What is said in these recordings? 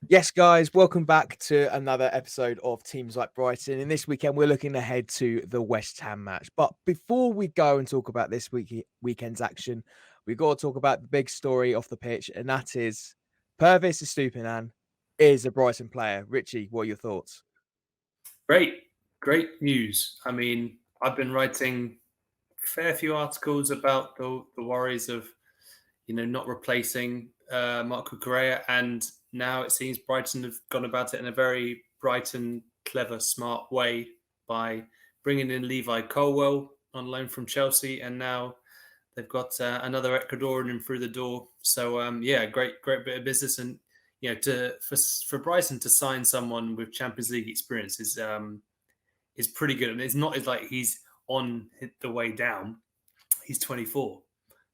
Yes, guys, welcome back to another episode of Teams Like Brighton. And this weekend, we're looking ahead to the West Ham match. But before we go and talk about this weekend's action, we've got to talk about the big story off the pitch, and that is Pervis Estupiñán is a Brighton player. Richie, what are your thoughts? Great news. I mean, I've been writing a fair few articles about the worries of not replacing Marco Correa, and now it seems Brighton have gone about it in a very Brighton clever, smart way by bringing in Levi Colwell on loan from Chelsea, and now they've got another Ecuadorian in through the door. So yeah, great bit of business, and for Brighton to sign someone with Champions League experience is pretty good. I mean, it's not as like he's on the way down. He's 24,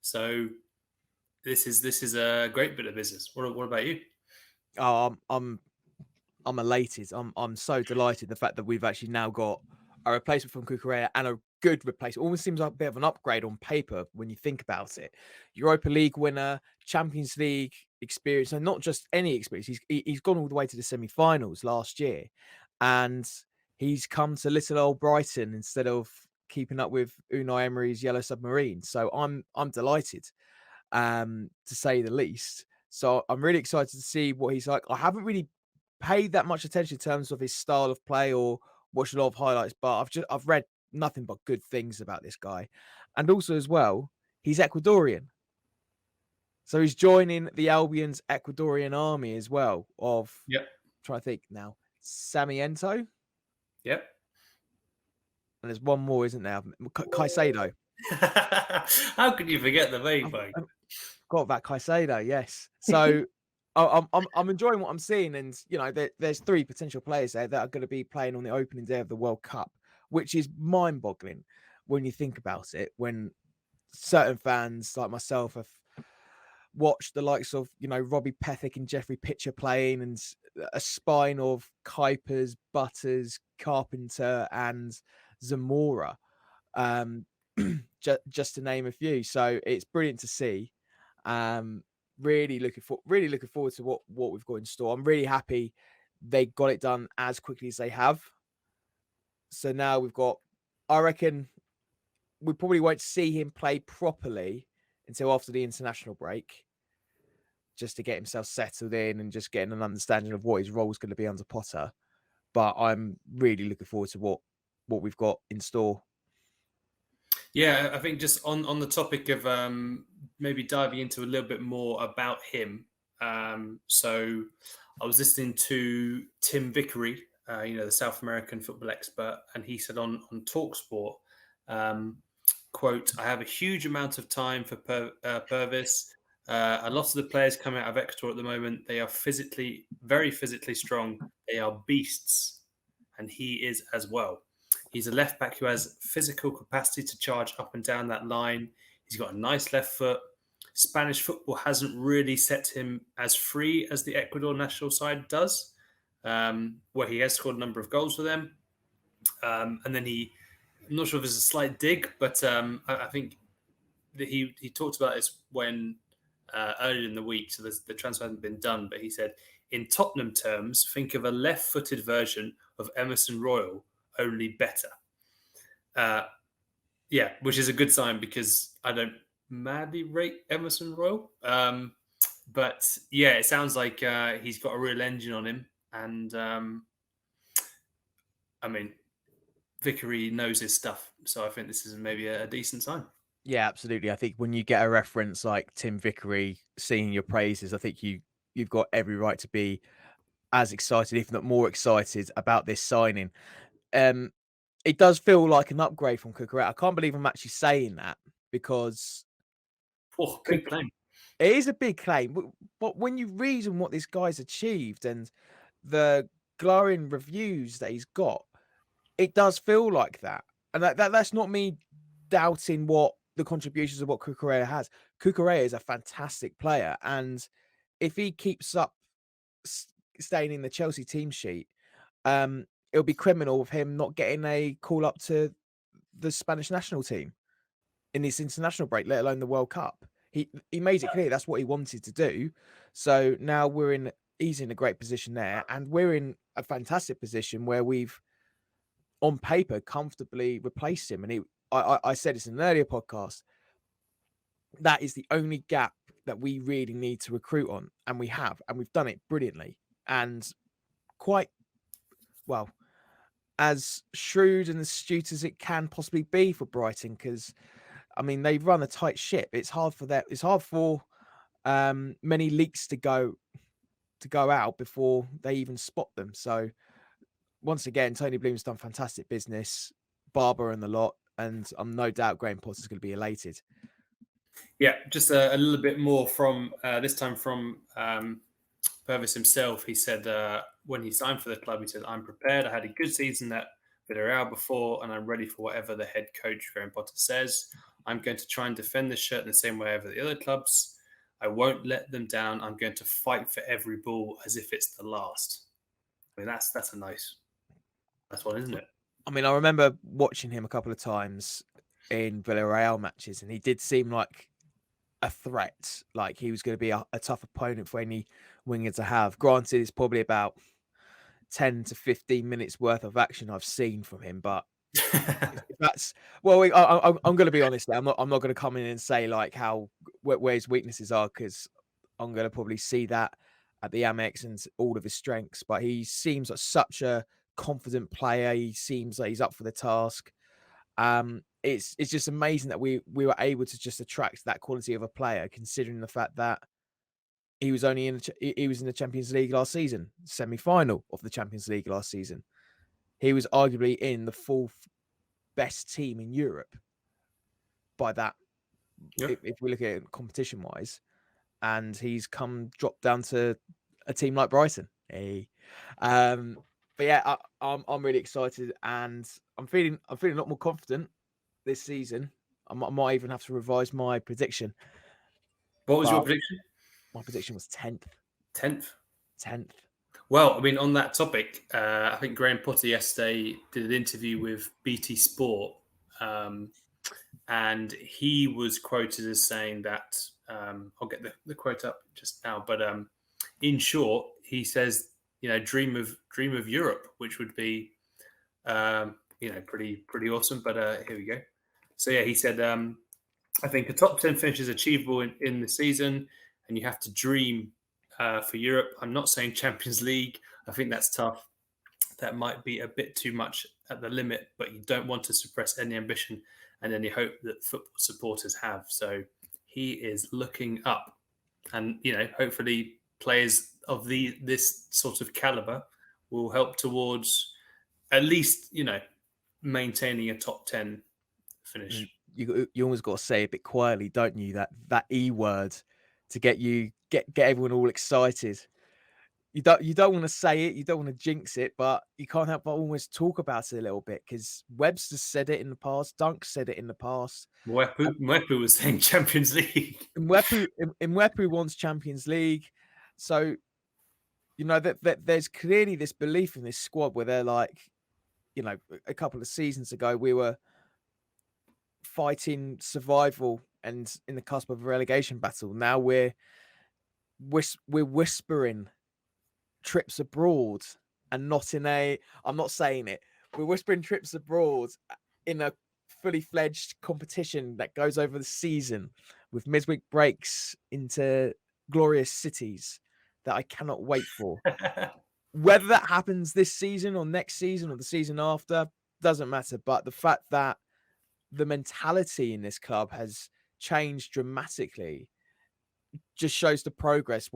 so this is a great bit of business. What about you? Oh, I'm elated. I'm so delighted the fact that we've actually now got a replacement from Cucurella and a good replacement. Almost seems like a bit of an upgrade on paper when you think about it. Europa League winner, Champions League experience, and not just any experience. He's gone all the way to the semi-finals last year, and he's come to little old Brighton instead of keeping up with Unai Emery's Yellow Submarine. So I'm delighted, to say the least. So I'm really excited to see what he's like. I haven't really paid that much attention in terms of his style of play or watched a lot of highlights, but I've read nothing but good things about this guy. And also as well, he's Ecuadorian. So he's joining the Albion's Ecuadorian army as well of Yep, trying to think now. Samiento. And yep. there's one more, isn't there? Caicedo. How could you forget the I've, Maybank? I've got that Caicedo, yes. So I'm enjoying what I'm seeing, and there's three potential players there that are going to be playing on the opening day of the World Cup, which is mind-boggling when you think about it. When certain fans like myself have watched the likes of Robbie Pethick and Jeffrey Pitcher playing, and a spine of Kuipers, Butters, Carpenter, and Zamora, um, just to name a few. So it's brilliant to see. Um, really looking forward to what we've got in store. I'm really happy they got it done as quickly as they have. So now we've got, I reckon we probably won't see him play properly until after the international break, just to get himself settled in and just getting an understanding of what his role is going to be under Potter. But I'm really looking forward to what we've got in store. Yeah, I think just on the topic of maybe diving into a little bit more about him. So I was listening to Tim Vickery, the South American football expert, and he said on Talksport, um, quote, "I have a huge amount of time for Purvis. A lot of the players coming out of Ecuador at the moment, they are very physically strong. They are beasts, and he is as well. He's a left back who has physical capacity to charge up and down that line. He's got a nice left foot. Spanish football hasn't really set him as free as the Ecuador national side does, where he has scored a number of goals for them. And then I'm not sure if it's a slight dig, but I think that he talked about this when earlier in the week, so the transfer hasn't been done, but he said, in Tottenham terms, think of a left-footed version of Emerson Royal, only better. Yeah, which is a good sign because I don't madly rate Emerson Royal. But yeah, it sounds like he's got a real engine on him. And I mean, Vickery knows his stuff. So I think this is maybe a decent sign. Yeah, absolutely. I think when you get a reference like Tim Vickery singing your praises, I think you've got every right to be as excited, if not more excited, about this signing. Um, it does feel like an upgrade from Cucurella. I can't believe I'm actually saying that because Oh, big Cuc- claim. it is a big claim. But when you read on what this guy's achieved and the glowing reviews that he's got, it does feel like that. And that's not me doubting what the contributions of what Cucurella has. Cucurella is a fantastic player, and if he keeps up staying in the Chelsea team sheet, it'll be criminal of him not getting a call up to the Spanish national team in this international break, let alone the World Cup. He made it clear that's what he wanted to do. So now we're in he's in a great position there, and we're in a fantastic position where we've, on paper, comfortably replaced him. And I said this in an earlier podcast, that is the only gap that we really need to recruit on, and we have, and we've done it brilliantly and quite well, as shrewd and astute as it can possibly be for Brighton, because I mean they run a tight ship. It's hard for that. It's hard for many leaks to go out before they even spot them. So once again, Tony Bloom's done fantastic business, Barber and the lot, and I'm no doubt Graham Potter's going to be elated. Yeah, just a little bit more from this time from Purvis himself. He said when he signed for the club, he said, "I'm prepared. I had a good season at Villarreal before, and I'm ready for whatever the head coach, Graham Potter, says. I'm going to try and defend the shirt in the same way over the other clubs. I won't let them down. I'm going to fight for every ball as if it's the last." I mean, that's a nice one, isn't it? I mean, I remember watching him a couple of times in Villarreal matches, and he did seem like a threat, like he was going to be a tough opponent for any winger to have. Granted, it's probably about 10 to 15 minutes worth of action I've seen from him, but if that's I'm going to be honest. I'm not going to come in and say like where his weaknesses are, because I'm going to probably see that at the Amex and all of his strengths. But he seems like such a confident player. He seems like he's up for the task. It's just amazing that we were able to just attract that quality of a player, considering the fact that he was only in the Champions League last season, semi-final of the Champions League last season. He was arguably in the fourth best team in Europe by that, if we look at it competition wise, and he's dropped down to a team like Brighton. But yeah, I'm really excited, and I'm feeling a lot more confident this season. I might even have to revise my prediction. What was your prediction? My prediction was 10th. 10th. Well, I mean, on that topic, I think Graham Potter yesterday did an interview with BT Sport, and he was quoted as saying that, I'll get the quote up just now, but in short, he says, dream of Europe, which would be, pretty awesome. But here we go. So yeah, he said, I think a top 10 finish is achievable in the season, and you have to dream for Europe. I'm not saying Champions League. I think that's tough. That might be a bit too much at the limit, but you don't want to suppress any ambition and any hope that football supporters have. So he is looking up, and hopefully players of this sort of caliber will help towards at least maintaining a top 10 finish. You almost got to say a bit quietly, don't you? That E word to get everyone all excited. You don't want to say it, you don't want to jinx it, but you can't help but almost talk about it a little bit, because Webster said it in the past, Dunk said it in the past. Mwepu was saying Champions League. Mwepu wants Champions League, so that there's clearly this belief in this squad where they're like, a couple of seasons ago we were fighting survival and in the cusp of a relegation battle. Now we're whispering trips abroad, and not in I'm not saying it. We're whispering trips abroad in a fully fledged competition that goes over the season with midweek breaks into glorious cities that I cannot wait for. Whether that happens this season or next season or the season after doesn't matter. But the fact that the mentality in this club has changed dramatically just shows the progress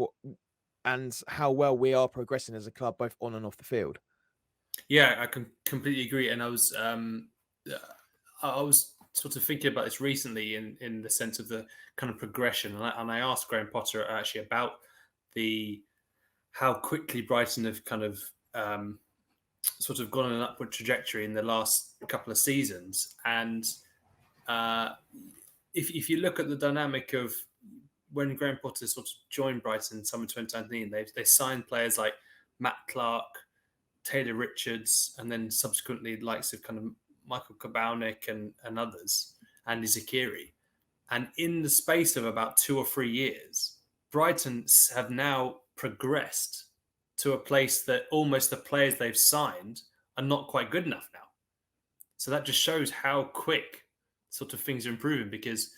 and how well we are progressing as a club, both on and off the field. Yeah, I can completely agree. And I was sort of thinking about this recently in the sense of the kind of progression. And I asked Graham Potter actually about how quickly Brighton have kind of sort of gone on an upward trajectory in the last couple of seasons. And if you look at the dynamic of when Graham Potter sort of joined Brighton in summer 2019, they signed players like Matt Clark, Taylor Richards, and then subsequently likes of kind of Michael Kabownik and others, Andy Zakiri. And in the space of about 2 or 3 years, Brighton have now progressed to a place that almost the players they've signed are not quite good enough now. So that just shows how quick sort of things are improving because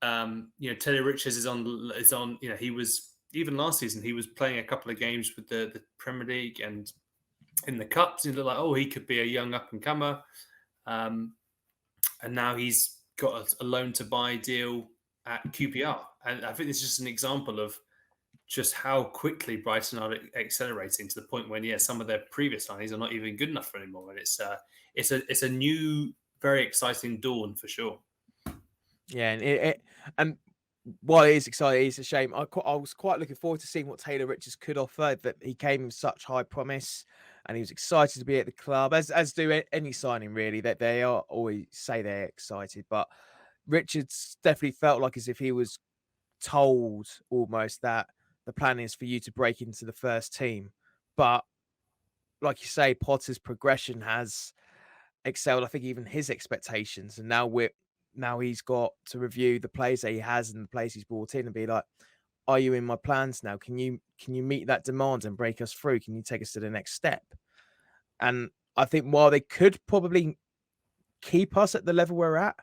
Teddy Richards is on. He was even last season. He was playing a couple of games with the Premier League and in the cups. And he looked like, oh, he could be a young up and comer. And now he's got a loan to buy deal at QPR. And I think this is just an example of just how quickly Brighton are accelerating to the point when, some of their previous signings are not even good enough anymore. And it's a new, very exciting dawn for sure. Yeah, and while it is exciting, it's a shame. I was quite looking forward to seeing what Taylor Richards could offer. That he came with such high promise, and he was excited to be at the club, as do any signing really. That they are always say they're excited, but Richards definitely felt like as if he was told almost that the plan is for you to break into the first team. But like you say, Potter's progression has excelled, I think, even his expectations. And now he's got to review the players that he has and the players he's brought in and be like, are you in my plans now? Can you meet that demand and break us through? Can you take us to the next step? And I think while they could probably keep us at the level we're at,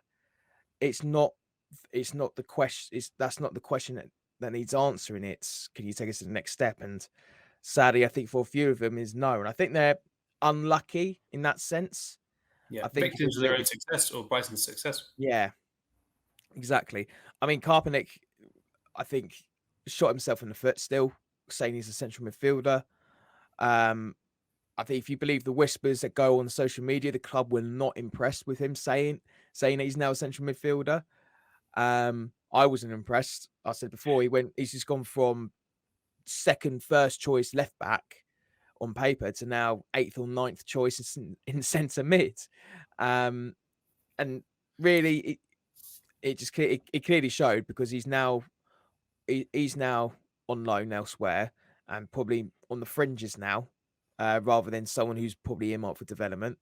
it's not the question. That's not the question that needs answering. It's can you take us to the next step? And sadly, I think for a few of them is no. And I think they're unlucky in that sense. Yeah, I think victims of their own success or Brighton's success. Yeah, exactly. I mean, Karpnik, I think, shot himself in the foot still, saying he's a central midfielder. I think if you believe the whispers that go on social media, the club were not impressed with him saying that he's now a central midfielder. I wasn't impressed. I said before, he's just gone from first choice left back on paper to now 8th or 9th choice in centre mid. And really, it clearly showed because he's now on loan elsewhere and probably on the fringes now, rather than someone who's probably earmarked for development.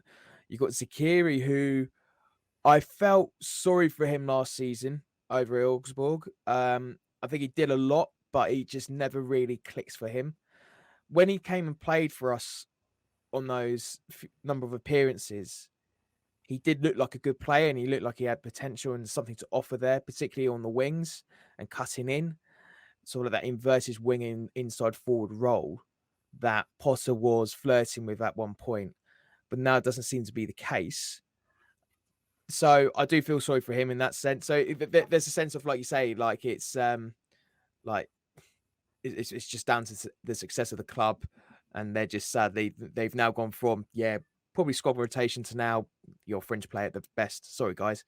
You've got Zakiri, who I felt sorry for him last season over at Augsburg. I think he did a lot, but he just never really clicks for him. When he came and played for us on those number of appearances, he did look like a good player and he looked like he had potential and something to offer there, particularly on the wings and cutting in, sort of that inverted wing inside forward role that Potter was flirting with at one point, but now it doesn't seem to be the case. So I do feel sorry for him in that sense. So there's a sense of, like you say, like it's just down to the success of the club, and they're just sadly they've now gone from probably squad rotation to now your fringe player at the best. Sorry, guys.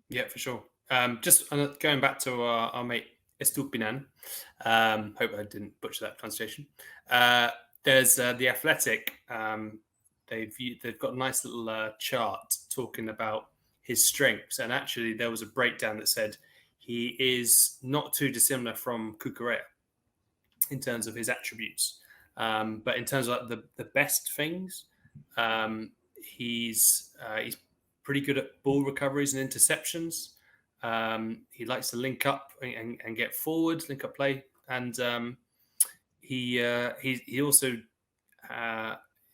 Yeah, for sure. Just going back to our mate Estupinan. Hope I didn't butcher that pronunciation. There's the Athletic. They've got a nice little chart talking about his strengths, and actually there was a breakdown that said he is not too dissimilar from Cucurella in terms of his attributes. But in terms of like the best things, he's pretty good at ball recoveries and interceptions. He likes to link up and get forward, link up play, and he also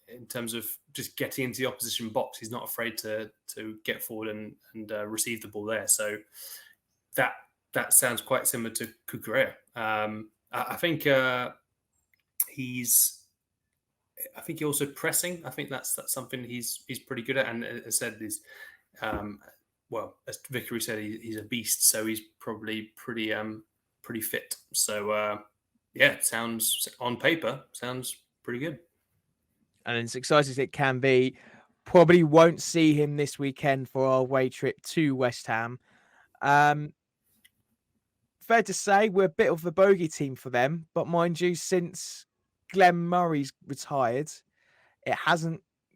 in terms of just getting into the opposition box, he's not afraid to get forward and receive the ball there. So that sounds quite similar to Cucurella. I think he's also pressing. I think that's something he's pretty good at. And as I said, he's as Vickery said, he's a beast. So he's probably pretty fit. So sounds on paper sounds pretty good. And as exciting as it can be, probably won't see him this weekend for our away trip to West Ham. Fair to say, we're a bit of a bogey team for them, but mind you, since Glenn Murray's retired,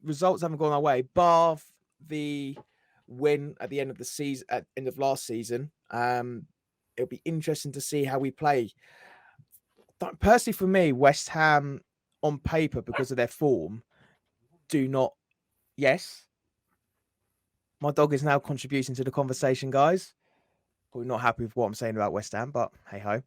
results haven't gone our way, bar the win at the end of the season, at end of last season. It'll be interesting to see how we play. But personally, for me, West Ham on paper, because of their form, do not. Yes, my dog is now contributing to the conversation, guys. Probably not happy with what I'm saying about West Ham, but hey ho.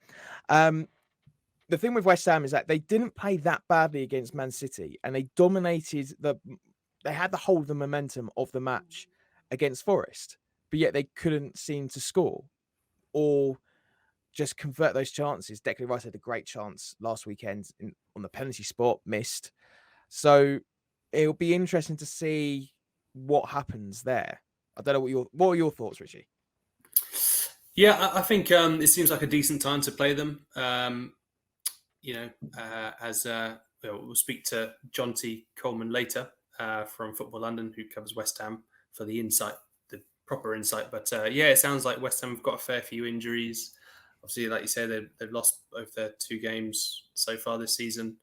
the thing with West Ham is that they didn't play that badly against Man City, and they dominated they had the hold of the momentum of the match against Forest, but yet they couldn't seem to score or just convert those chances. Declan Rice had a great chance last weekend on the penalty spot, missed. So it'll be interesting to see what happens there. I don't know what are your thoughts, Richie? Yeah, I think it seems like a decent time to play them. We'll speak to Jonty Colman later from Football London, who covers West Ham, for the proper insight. But it sounds like West Ham have got a fair few injuries. Obviously, like you say, they've lost both their 2 games so far this season.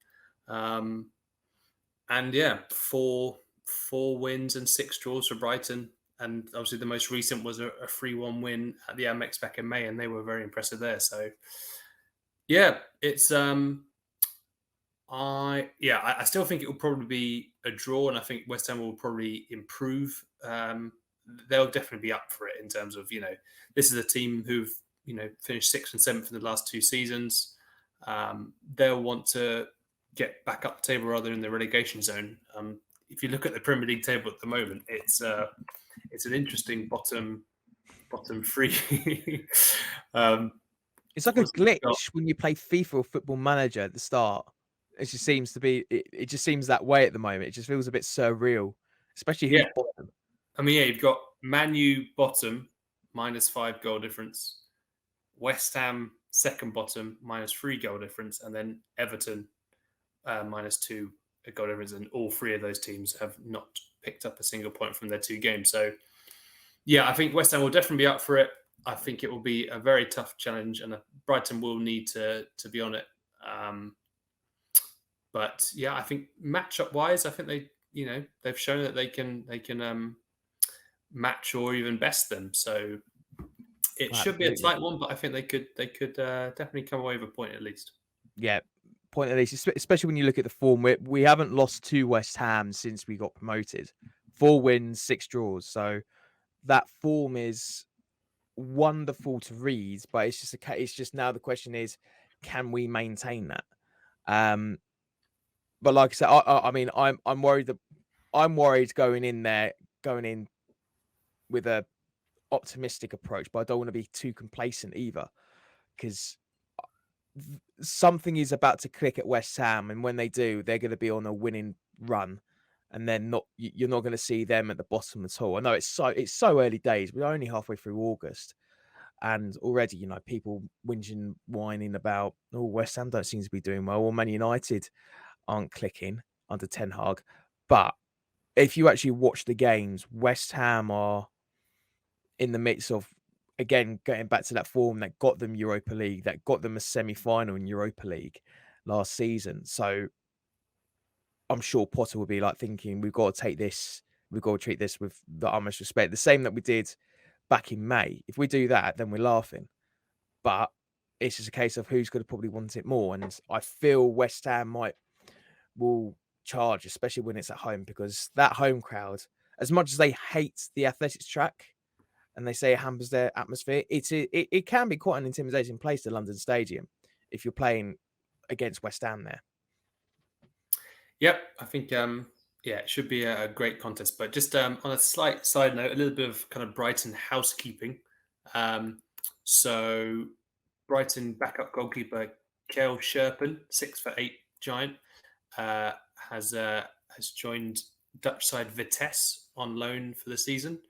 Four wins and 6 draws for Brighton. And obviously the most recent was a 3-1 win at the Amex back in May, and they were very impressive there. So, it's I still think it will probably be a draw, and I think West Ham will probably improve. They'll definitely be up for it in terms of, this is a team who've, finished 6th and 7th in the last 2 seasons. They'll want to get back up the table rather than the relegation zone. If you look at the Premier League table at the moment, it's an interesting bottom 3. It's like a glitch when you play FIFA or Football Manager at the start. It just seems to be. It just seems that way at the moment. It just feels a bit surreal, especially who's bottom. I mean, you've got Man U bottom, -5 goal difference. West Ham second bottom, -3 goal difference, and then Everton -2 goal difference. And all 3 of those teams have not picked up a single point from their 2 games. So, I think West Ham will definitely be up for it. I think it will be a very tough challenge, and Brighton will need to be on it. But I think matchup wise, I think they've shown that they can match or even best them. So it should be a tight one, but I think they could definitely come away with a point at least. Yeah, point at least, especially when you look at the form. We haven't lost to West Ham since we got promoted. 4 wins, 6 draws. So that form is wonderful to read, but it's just now the question is, can we maintain that? But like I said, I mean, I'm worried going in with a optimistic approach, but I don't want to be too complacent either, because something is about to click at West Ham, and when they do, they're going to be on a winning run, and then you're not going to see them at the bottom at all. I know it's so early days. We're only halfway through August, and already people whining about, West Ham don't seem to be doing well, or Man United aren't clicking under Ten Hag. But if you actually watch the games, West Ham are in the midst of, again, getting back to that form that got them Europa League, that got them a semi-final in Europa League last season. So I'm sure Potter will be thinking, we've got to treat this with the utmost respect. The same that we did back in May. If we do that, then we're laughing. But it's just a case of who's going to probably want it more. And I feel West Ham will charge, especially when it's at home, because that home crowd, as much as they hate the Athletics track and they say it hampers their atmosphere, it can be quite an intimidating place, the London Stadium, if you're playing against West Ham there. Yep, I think it should be a great contest. But just on a slight side note, a little bit of kind of Brighton housekeeping. So Brighton backup goalkeeper Kjell Scherpen, 6'8" giant, has joined Dutch side Vitesse on loan for the season.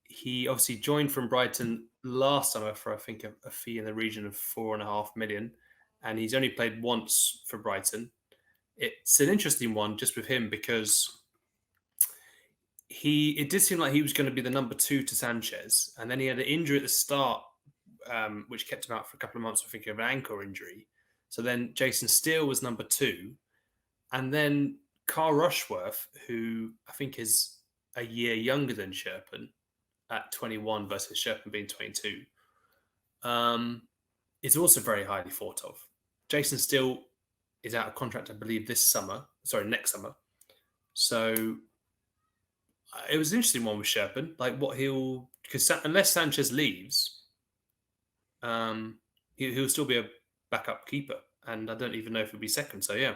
He obviously joined from Brighton last summer for, I think, a fee in the region of $4.5 million, and he's only played once for Brighton. It's an interesting one just with him because it did seem like he was going to be the number 2 to Sanchez, and then he had an injury at the start, which kept him out for a couple of months, I think, of an ankle injury. So then Jason Steele was number 2, and then Carl Rushworth, who I think is a year younger than Scherpen at 21 versus Scherpen being 22, is also very highly thought of. Jason Steele is out of contract, I believe, next summer. So it was an interesting one with Scherpen, because unless Sanchez leaves, he'll still be backup keeper, and I don't even know if he'll be second. So yeah,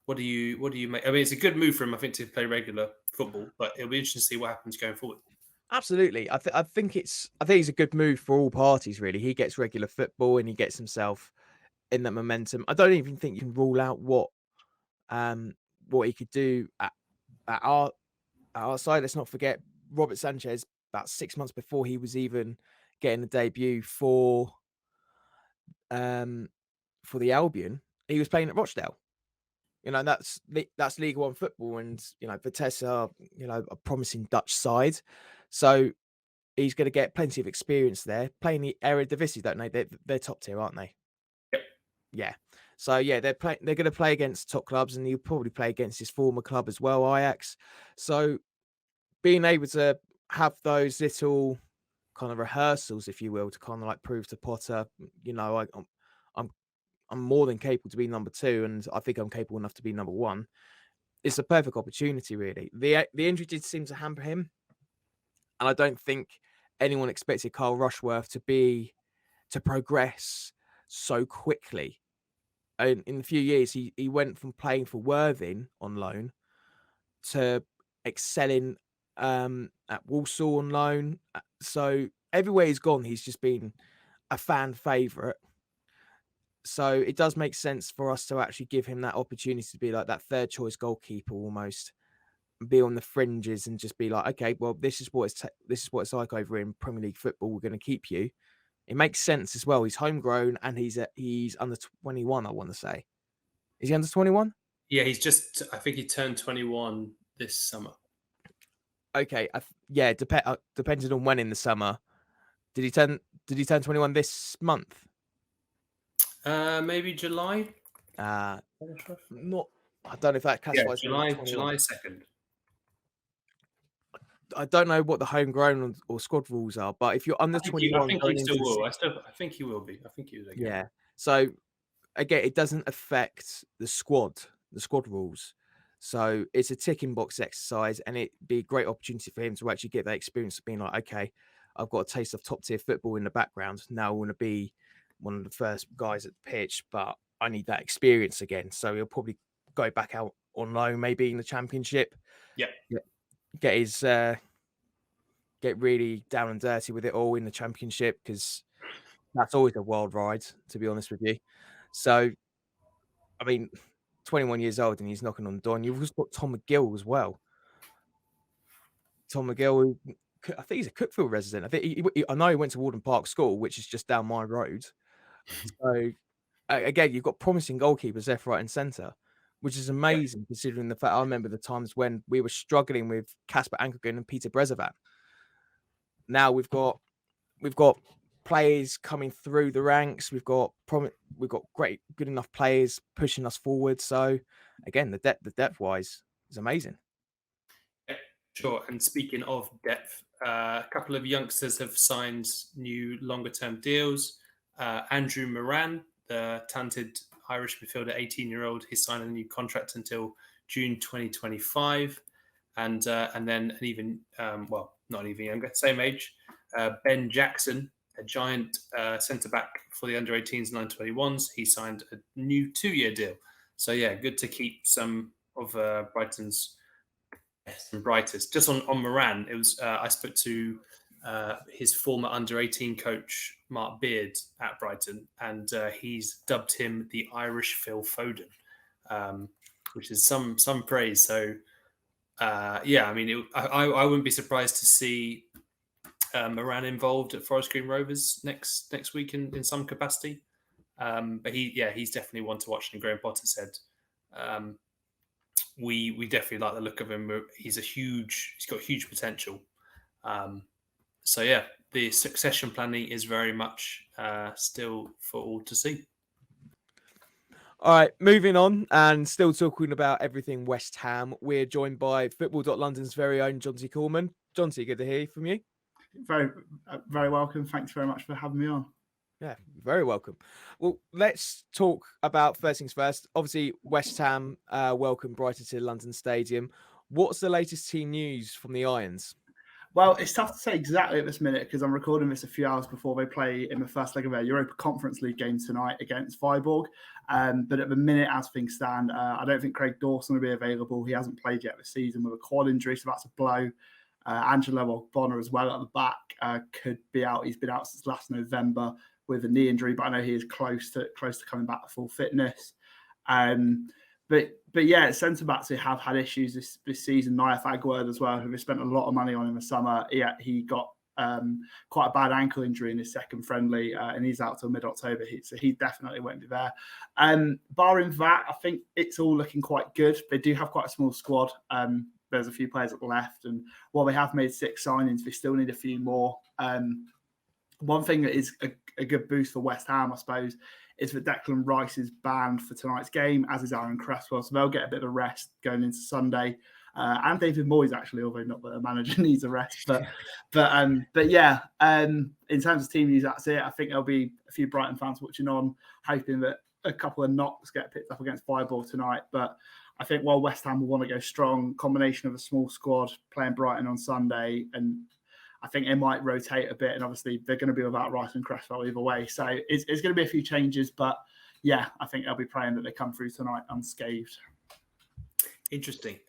what do you make? I mean, it's a good move for him, I think, to play regular football, but it'll be interesting to see what happens going forward. Absolutely. I think it's a good move for all parties, really. He gets regular football and he gets himself in that momentum. I don't even think you can rule out what he could do at our side. Let's not forget Robert Sanchez, about 6 months before he was even getting a debut um for the Albion, he was playing at Rochdale. You know, that's League One football, and you know, Vitesse are, you know, a promising Dutch side. So he's going to get plenty of experience there playing the Eredivisie, don't they? They're top tier, aren't they? Yep. Yeah. So yeah, they're going to play against top clubs, and he'll probably play against his former club as well, Ajax. So being able to have those little kind of rehearsals, if you will, to kind of like prove to Potter, you know, I'm I'm more than capable to be number two, and I think I'm capable enough to be number one. It's a perfect opportunity, really. The injury did seem to hamper him, and I don't think anyone expected Carl Rushworth to progress so quickly. In a few years, he went from playing for Worthing on loan to excelling at Walsall on loan. So everywhere he's gone, he's just been a fan favourite. So it does make sense for us to actually give him that opportunity to be like that third choice goalkeeper almost, be on the fringes and just be like, okay, well, this is what it's like over in Premier League football. We're going to keep you. It makes sense as well. He's homegrown and he's under 21. I want to say, is he under 21? Yeah, I think he turned 21 this summer. Okay, yeah, depending on when in the summer. Did he turn 21 this month? Maybe July. Not. I don't know if that classifies as July 21. 2nd. I don't know what the homegrown or squad rules are, but if you're under 21 I think going he into still will. the I think he will be. I think he will again. yeah. So again, it doesn't affect the squad rules. So it's a ticking box exercise, and it'd be a great opportunity for him to actually get that experience of being like, okay, I've got a taste of top tier football in the background. Now I want to be one of the first guys at the pitch, but I need that experience again. So he'll probably go back out on loan, maybe in the championship. Yeah. Get his get really down and dirty with it all in the championship, because that's always a wild ride, to be honest with you. So, I mean, 21 years old and he's knocking on the door. And you've also got Tom McGill as well. Tom McGill, I think he's a Cookfield resident. I think I know he went to Walden Park School, which is just down my road. So, again, you've got promising goalkeepers left, right, and centre, which is amazing considering the fact I remember the times when we were struggling with Kasper Ankergren and Peter Brezovan. Now we've got players coming through the ranks. We've got great, good enough players pushing us forward. So again, the depth wise is amazing. Yeah, sure. And speaking of depth, a couple of youngsters have signed new longer term deals. Andrew Moran, the talented Irish midfielder, 18-year-old, he's signed a new contract until June 2025. And then an even, not even younger, same age, Ben Jackson, a giant centre-back for the under-18s and under-21s. He signed a new 2-year deal. So, yeah, good to keep some of Brighton's best and brightest. Just on Moran, it was I spoke to his former under-18 coach, Mark Beard, at Brighton, and he's dubbed him the Irish Phil Foden, which is some praise. So, I mean, I wouldn't be surprised to see Moran involved at Forest Green Rovers next week in some capacity. But he's definitely one to watch. And Graham Potter said we definitely like the look of him. He's got huge potential. So yeah, the succession planning is very much still for all to see. All right, moving on and still talking about everything West Ham. We're joined by football.london's very own Jonty Colman. Jonty, good to hear from you. Very, very welcome. Thanks very much for having me on. Yeah, very welcome. Well, let's talk about first things first. Obviously, West Ham welcome Brighton to London Stadium. What's the latest team news from the Irons? Well, it's tough to say exactly at this minute because I'm recording this a few hours before they play in the first leg of their Europa Conference League game tonight against Viborg. But at the minute, as things stand, I don't think Craig Dawson will be available. He hasn't played yet this season with a quad injury, so that's a blow. Angelo Ogbonna as well at the back could be out. He's been out since last November with a knee injury, but I know he is close to coming back to full fitness. But yeah, centre backs who have had issues this season. Nayef Aguerd as well, who we spent a lot of money on in the summer. He got quite a bad ankle injury in his second friendly, and he's out till mid-October. So he definitely won't be there. Barring that, I think it's all looking quite good. They do have quite a small squad. There's a few players at the left, and while they have made 6 signings, they still need a few more. One thing that is a good boost for West Ham, I suppose, is that Declan Rice is banned for tonight's game, as is Aaron Cresswell, so they'll get a bit of a rest going into Sunday. And David Moyes, actually, although not that the manager needs a rest. But yeah, in terms of team news, that's it. I think there'll be a few Brighton fans watching on, hoping that a couple of knocks get picked up against Viborg tonight. But I think while West Ham will want to go strong, combination of a small squad playing Brighton on Sunday, and I think they might rotate a bit. And obviously, they're going to be without Rice and Cresswell either way. So it's going to be a few changes. But yeah, I think they'll be praying that they come through tonight unscathed. Interesting.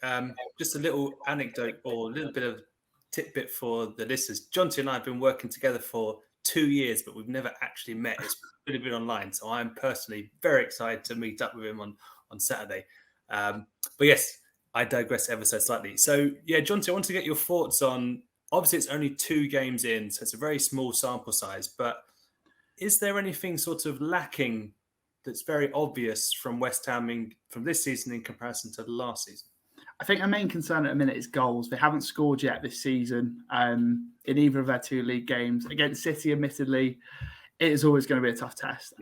Just a little anecdote or a little bit of tidbit for the listeners. Jonty and I have been working together for 2 years, but we've never actually met. It's been a bit online. So I'm personally very excited to meet up with him on Saturday. But yes, I digress ever so slightly. So yeah, Jonty, I want to get your thoughts on, obviously it's only 2 games in, so it's a very small sample size, but is there anything sort of lacking that's very obvious from West Ham from this season in comparison to the last season? I think our main concern at the minute is goals. They haven't scored yet this season in either of their 2 league games. Against City, admittedly, it is always going to be a tough test.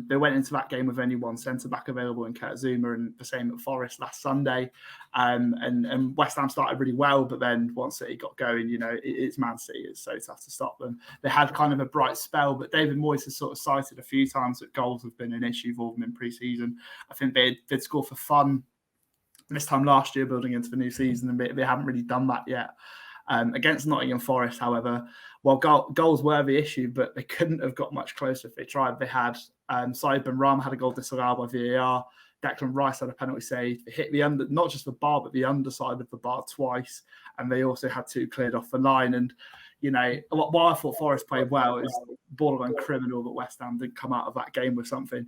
They went into that game with only one centre-back available in Kurt Zouma, and the same at Forest last Sunday. And West Ham started really well, but then once City got going, it's Man City. It's so tough to stop them. They had kind of a bright spell, but David Moyes has sort of cited a few times that goals have been an issue for them in pre-season. I think they'd score for fun this time last year, building into the new season, and they haven't really done that yet. Against Nottingham Forest, however, well, goals were the issue, but they couldn't have got much closer if they tried. They had Saïd Benrahma had a goal disallowed by VAR. Declan Rice had a penalty save. They hit the under, not just the bar, but the underside of the bar twice, and they also had 2 cleared off the line. And while I thought Forest played well, it's borderline criminal that West Ham didn't come out of that game with something.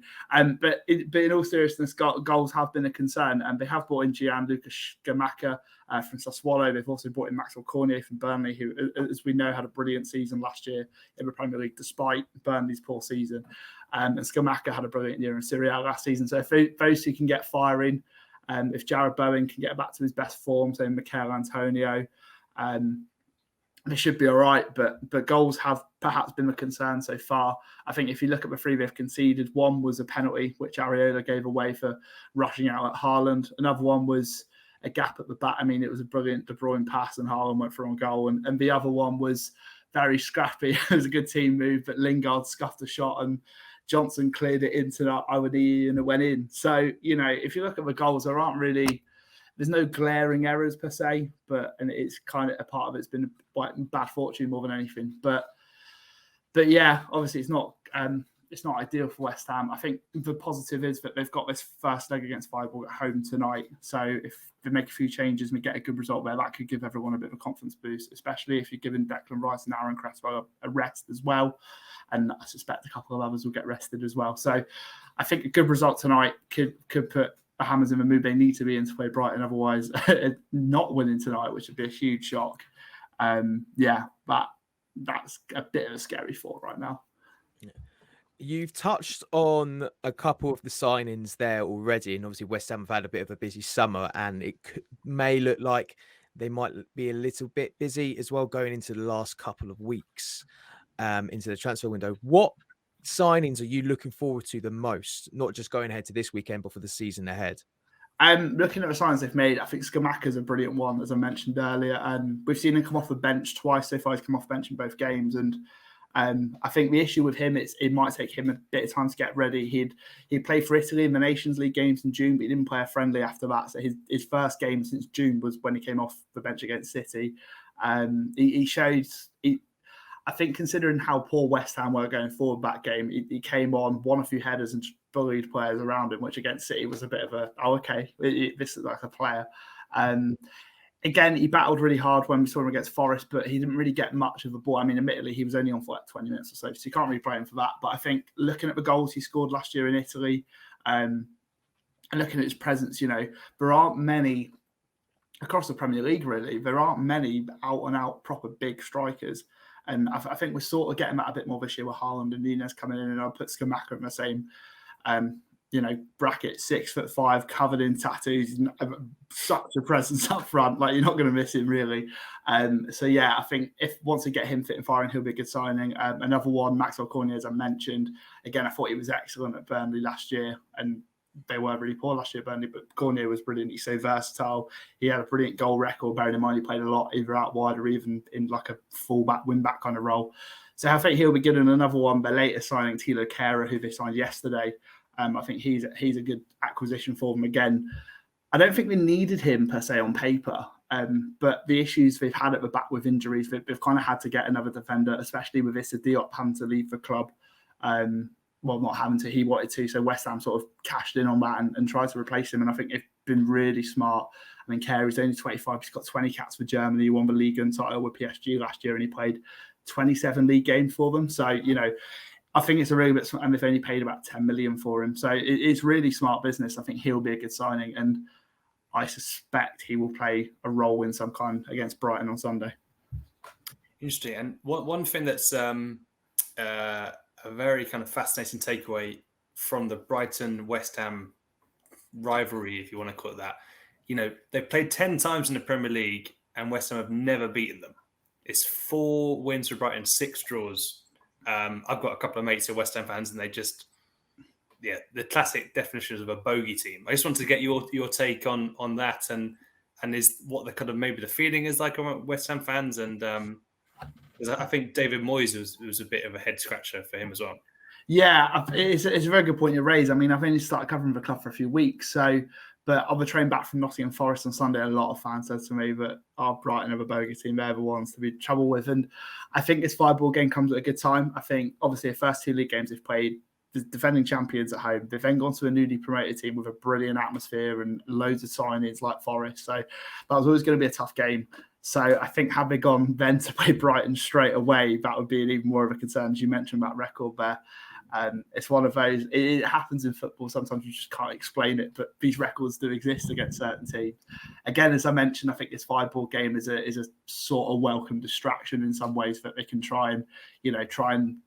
But in all seriousness, goals have been a concern, and they have brought in Gianluca Scamacca from Sassuolo. They've also brought in Maxwell Cornier from Burnley, who, as we know, had a brilliant season last year in the Premier League, despite Burnley's poor season. And Scamacca had a brilliant year in Serie A last season. So if those 2 can get firing, if Jared Bowen can get back to his best form, so Mikel Antonio, they should be all right, but goals have perhaps been the concern so far. I think if you look at the 3 they've conceded, one was a penalty, which Areola gave away for rushing out at Haaland. Another one was a gap at the back. I mean, it was a brilliant De Bruyne pass and Haaland went for on goal. And the other one was very scrappy. It was a good team move, but Lingard scuffed a shot and Johnson cleared it into that Iwobi and it went in. So, if you look at the goals, there's no glaring errors per se, and it's kind of a part of it's been bad fortune more than anything. But yeah, obviously it's not ideal for West Ham. I think the positive is that they've got this first leg against Viborg at home tonight. So if they make a few changes and we get a good result there, that could give everyone a bit of a confidence boost, especially if you're giving Declan Rice and Aaron Cresswell a rest as well. And I suspect a couple of others will get rested as well. So I think a good result tonight could put the Hammers in the mood they need to be in to play Brighton. Otherwise, not winning tonight, which would be a huge shock. That's a bit of a scary thought right now. Yeah. You've touched on a couple of the signings there already, and obviously West Ham have had a bit of a busy summer, and it may look like they might be a little bit busy as well going into the last couple of weeks into the transfer window. What signings are you looking forward to the most, not just going ahead to this weekend, but for the season ahead? Looking at the signings they've made, I think Scamacca is a brilliant one, as I mentioned earlier. And we've seen him come off the bench twice so far. He's come off the bench in both games. And I think the issue with him is it might take him a bit of time to get ready. He'd played for Italy in the Nations League games in June, but he didn't play a friendly after that. So his first game since June was when he came off the bench against City. He showed. I think considering how poor West Ham were going forward that game, he came on, won a few headers and bullied players around him, which against City was a bit of a, this is like a player. Again, he battled really hard when we saw him against Forest, but he didn't really get much of the ball. I mean, admittedly, he was only on for like 20 minutes or so you can't really blame him for that. But I think looking at the goals he scored last year in Italy, and looking at his presence, there aren't many across the Premier League, really. There aren't many out-and-out proper big strikers. And I think we're sort of getting that a bit more this year with Haaland and Nunes coming in, and I'll put Skamaka in the same bracket, 6'5", covered in tattoos, such a presence up front. Like, you're not going to miss him, really. So yeah, I think if once we get him fit and firing, he'll be a good signing. Another one, Maxwell Cornet, as I mentioned. Again, I thought he was excellent at Burnley last year, and they were really poor last year, Burnley, but Cornet was brilliant. He's so versatile. He had a brilliant goal record, bearing in mind he played a lot either out wide or even in like a full-back, wing-back kind of role. So I think he'll be good. And another one, the latest signing, Tilo Kehrer, who they signed yesterday. I think he's a good acquisition for them. Again, I don't think we needed him per se on paper, but the issues they've had at the back with injuries, they've kind of had to get another defender, especially with Issa Diop having to leave the club. Well, not having to, he wanted to. So West Ham sort of cashed in on that and tried to replace him. And I think they've been really smart. I mean, Kehrer only 25. He's got 20 caps for Germany. He won the Ligue 1 title with PSG last year, and he played 27 league games for them. So, I think it's a really bit, and they've only paid about 10 million for him. So it's really smart business. I think he'll be a good signing. And I suspect he will play a role in some kind against Brighton on Sunday. Interesting. And one thing that's a very kind of fascinating takeaway from the Brighton-West Ham rivalry, if you want to call it that. They've played 10 times in the Premier League and West Ham have never beaten them. It's 4 wins for Brighton, 6 draws. I've got a couple of mates who are West Ham fans, and they just, the classic definitions of a bogey team. I just wanted to get your take on that, and is what the kind of maybe the feeling is like among West Ham fans, and because I think David Moyes was a bit of a head scratcher for him as well. Yeah, it's a very good point you raise. I mean, I've only started covering the club for a few weeks, but on the train back from Nottingham Forest on Sunday, a lot of fans said to me that our Brighton are a bogey team. They're the ones to be in trouble with. And I think this 5-ball game comes at a good time. I think, obviously, the first 2 league games they've played, the defending champions at home. They've then gone to a newly promoted team with a brilliant atmosphere and loads of signings like Forest. So that was always going to be a tough game. So I think had they gone then to play Brighton straight away, that would be an even more of a concern, as you mentioned, that record there. It's one of those, it happens in football. Sometimes you just can't explain it, but these records do exist against certain teams. Again, as I mentioned, I think this 5-ball game is a sort of welcome distraction in some ways, that they can try and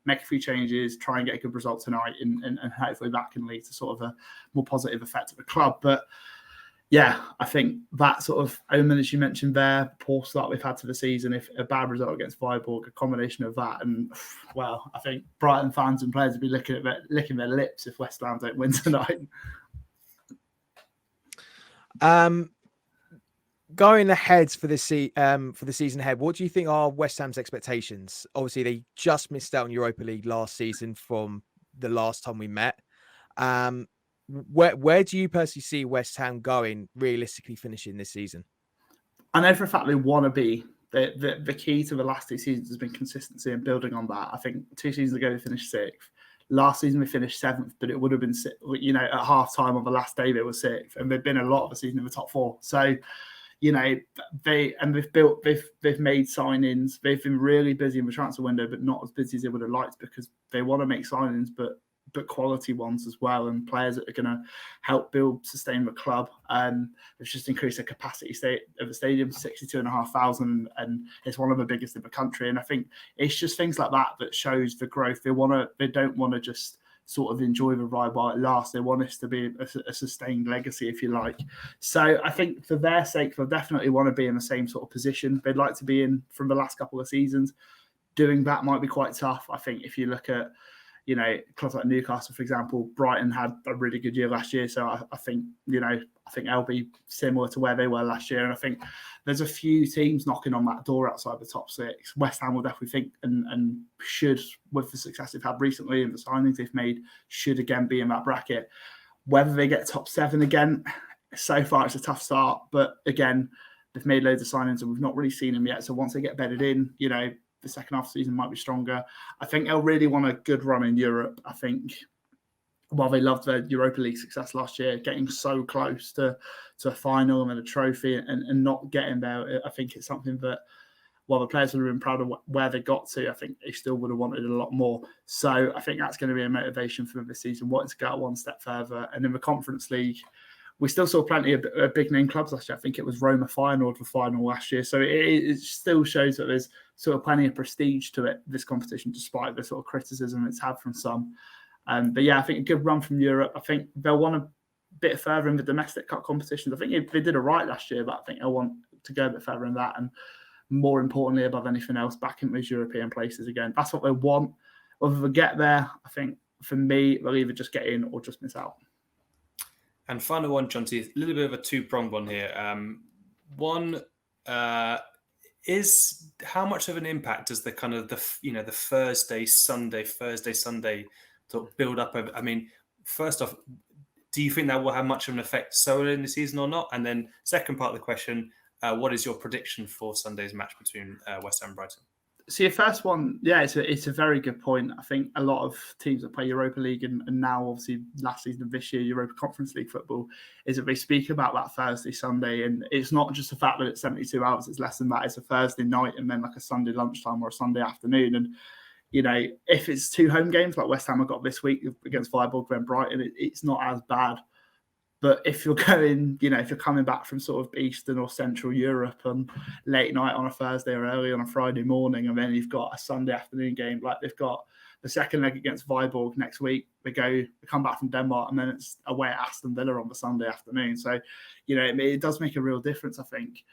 make a few changes, try and get a good result tonight, and hopefully that can lead to sort of a more positive effect at the club. But yeah, I think that sort of omen, as you mentioned there, poor start we've had to the season, if a bad result against Viborg, a combination of that, and well, I think Brighton fans and players will be licking their lips if West Ham don't win tonight. Going ahead for the season ahead, what do you think are West Ham's expectations? Obviously, they just missed out on Europa League last season from the last time we met. Where do you personally see West Ham going, realistically finishing this season? I know for a fact they want to be. The key to the last 2 seasons has been consistency and building on that. I think 2 seasons ago they finished 6th. Last season we finished 7th, but it would have been, at half time on the last day they were 6th, and they've been a lot of the season in the top 4. So, they've made signings. They've been really busy in the transfer window, but not as busy as they would have liked, because they want to make signings, but quality ones as well, and players that are going to help sustain the club. They've just increased the capacity of the stadium to 62,500, and it's one of the biggest in the country. And I think it's just things like that shows the growth. They don't want to just sort of enjoy the ride while it lasts. They want this to be a sustained legacy, if you like. So I think for their sake, they'll definitely want to be in the same sort of position they'd like to be in from the last couple of seasons. Doing that might be quite tough. I think if you look at clubs like Newcastle, for example, Brighton had a really good year last year. So I think they'll be similar to where they were last year. And I think there's a few teams knocking on that door outside the top 6. West Ham will definitely think and should, with the success they've had recently and the signings they've made, should again be in that bracket. Whether they get top 7 again, so far it's a tough start. But again, they've made loads of signings and we've not really seen them yet. So once they get bedded in, you know, the second half of the season might be stronger. I think they'll really want a good run in Europe. I think while they loved their Europa League success last year, getting so close to a final and then a trophy and not getting there, I think it's something that while the players would have been proud of where they got to, I think they still would have wanted a lot more. So I think that's going to be a motivation for them this season, wanting to go one step further. And in the Conference League, we still saw plenty of big name clubs last year. I think it was Roma finalled the final last year. So it still shows that there's sort of plenty of prestige to it, this competition, despite the sort of criticism it's had from some. But yeah, I think a good run from Europe. I think they'll want a bit further in the domestic cup competitions. I think they did it right last year, but I think they'll want to go a bit further in that. And more importantly, above anything else, back in those European places again. That's what they want. Whether they get there, I think for me, they'll either just get in or just miss out. And final one, Jonty, a little bit of a two-pronged one here. One is how much of an impact does the kind of the Thursday Sunday sort of build up? I mean, first off, do you think that will have much of an effect solely in the season or not? And then second part of the question, what is your prediction for Sunday's match between West Ham and Brighton? So your first one, yeah, it's a very good point. I think a lot of teams that play Europa League and now obviously last season of this year, Europa Conference League football, is that they speak about that Thursday, Sunday. And it's not just the fact that it's 72 hours, it's less than that. It's a Thursday night and then like a Sunday lunchtime or a Sunday afternoon. And, you know, if it's two home games like West Ham have got this week against Viborg and Brighton, it's not as bad. But if you're going, you know, if you're coming back from sort of Eastern or Central Europe on late night on a Thursday or early on a Friday morning, and then you've got a Sunday afternoon game, like they've got the second leg against Viborg next week. They come back from Denmark, and then it's away at Aston Villa on the Sunday afternoon. So, you know, it does make a real difference, I think,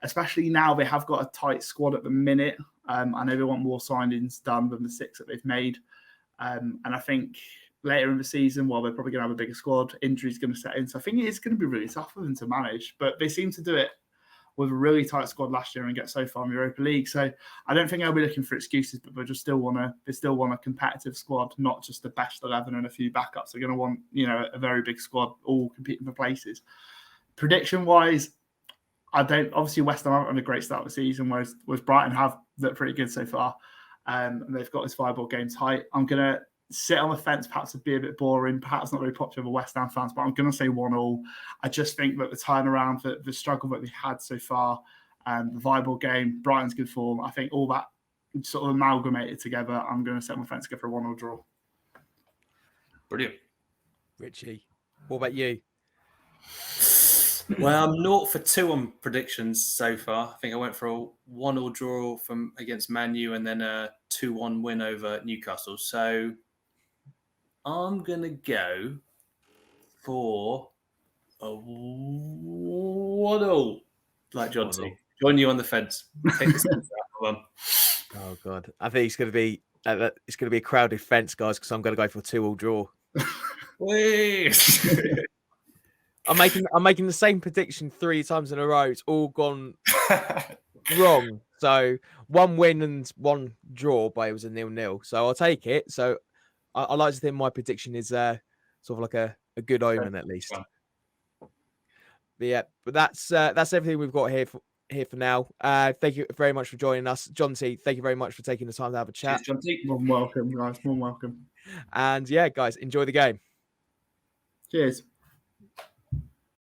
especially now they have got a tight squad at the minute. I know they want more signings done than the 6 that they've made. And I think later in the season, while they're probably going to have a bigger squad, injuries going to set in. So I think it is going to be really tough for them to manage. But they seem to do it with a really tight squad last year and get so far in the Europa League. So I don't think they'll be looking for excuses, but they still want a competitive squad, not just the best 11 and a few backups. They're going to want, you know, a very big squad, all competing for places. Prediction-wise, obviously West Ham haven't had a great start of the season, whereas Brighton have looked pretty good so far. And they've got this 5-ball game tight. I'm going to sit on the fence, perhaps it'd be a bit boring, perhaps not very popular with West Ham fans, but I'm going to say 1-1. I just think that the turnaround, the struggle that we had so far, the Viborg game, Brighton's good form, I think all that sort of amalgamated together, I'm going to set on the fence, go for a 1-1 draw. Brilliant. Richie, what about you? Well, I'm 0 for 2 on predictions so far. I think I went for a 1-1 draw against Man U and then a 2-1 win over Newcastle. So I'm going to go for a 1-0, like Jonty. Join you on the fence. Take the fence out of them. Oh, God. I think it's going to be a crowded fence, guys, because I'm going to go for a 2-2 draw. I'm making the same prediction 3 times in a row. It's all gone wrong. So 1 win and 1 draw, but it was a 0-0. So I'll take it. So I like to think my prediction is sort of like a good omen at least. But yeah, but that's everything we've got here for now. Thank you very much for joining us, Jonty. Thank you very much for taking the time to have a chat. Cheers, Jonty. Welcome, guys. Welcome. And yeah, guys, enjoy the game. Cheers.